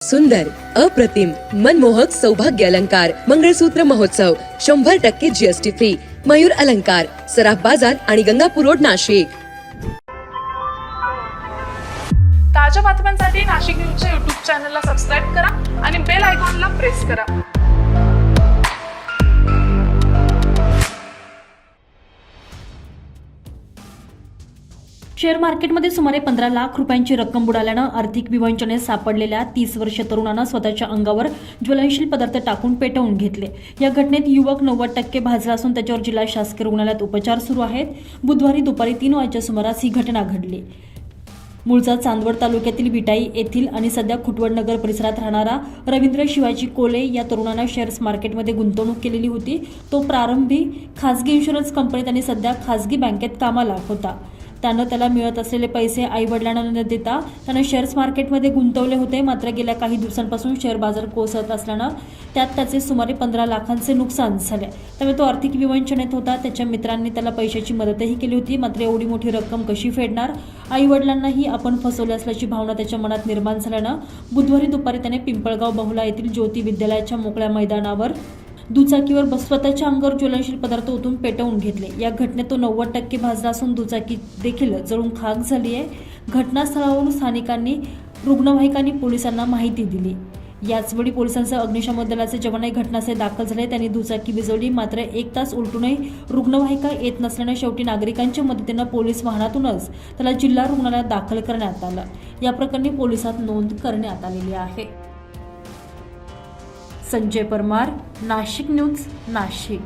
सुंदर, अप्रतिम, मनमोहक सौभाग्य अलंकार मंगळसूत्र महोत्सव 100% जीएसटी फ्री. मयूर अलंकार, सराफ बाजार आणि गंगापूर रोड, नाशिक. ताज्या बातम्यांसाठी नाशिक न्यूजच्या YouTube चॅनलला सबस्क्राईब करा आणि बेल आयकॉनला प्रेस करा. शेअर मार्केटमध्ये सुमारे 15 लाख रुपयांची रक्कम बुडाल्यानं आर्थिक विवंचनेत सापडलेल्या 30 वर्षीय तरुणानं स्वतःच्या अंगावर ज्वलनशील पदार्थ टाकून पेटवून घेतले. या घटनेत युवक 90% भाजला असून त्याच्यावर जिल्हा शासकीय रुग्णालयात उपचार सुरू आहेत. बुधवारी दुपारी 3 वाजेच्या सुमारास ही घटना घडली. मूळचा चांदवड तालुक्यातील विटाई येथील आणि सध्या खुटवड नगर परिसरात राहणारा रवींद्र शिवाजी कोले या तरुणानं शेअर्स मार्केटमध्ये गुंतवणूक केलेली होती. तो प्रारंभी खासगी इन्शुरन्स कंपनीत आणि सध्या खासगी बँकेत कामाला होता. त्याला मिळत असलेले पैसे आईवडिलांना न देता त्यानं शेअर्स मार्केटमध्ये गुंतवले होते. मात्र गेल्या काही दिवसांपासून शेअर बाजार कोसळत असल्यानं त्यात त्याचे सुमारे 15 लाखांचे नुकसान झाले. त्यामुळे तो आर्थिक विवंचनेत होता. त्याच्या मित्रांनी त्याला पैशाची मदतही केली होती. मात्र एवढी मोठी रक्कम कशी फेडणार? आईवडिलांनाही आपण फसवले असल्याची भावना त्याच्या मनात निर्माण झाल्यानं बुधवारी दुपारी त्याने पिंपळगाव बहुला येथील ज्योती विद्यालयाच्या मोकळ्या मैदानावर दुचाकीवर स्वतःच्या अंगावर ज्वलनशील पदार्थ ओतून पेटवून घेतले. या घटनेत तो 90% भाजला असून दुचाकी देखील जळून खाक झाली आहे. घटनास्थळावरून स्थानिकांनी रुग्णवाहिकांनी पोलिसांना माहिती दिली. याचवेळी पोलिसांसह अग्निशमन दलाचे जवानही घटनास्थळी दाखल झाले. त्यांनी दुचाकी विझवली. मात्र 1 तास उलटूनही रुग्णवाहिका येत नसल्यानं शेवटी नागरिकांच्या मदतीनं पोलीस वाहनातूनच त्याला जिल्हा रुग्णालयात दाखल करण्यात आलं. या प्रकरणी पोलिसात नोंद करण्यात आलेली आहे. संजय परमार, नाशिक न्यूज, नाशिक.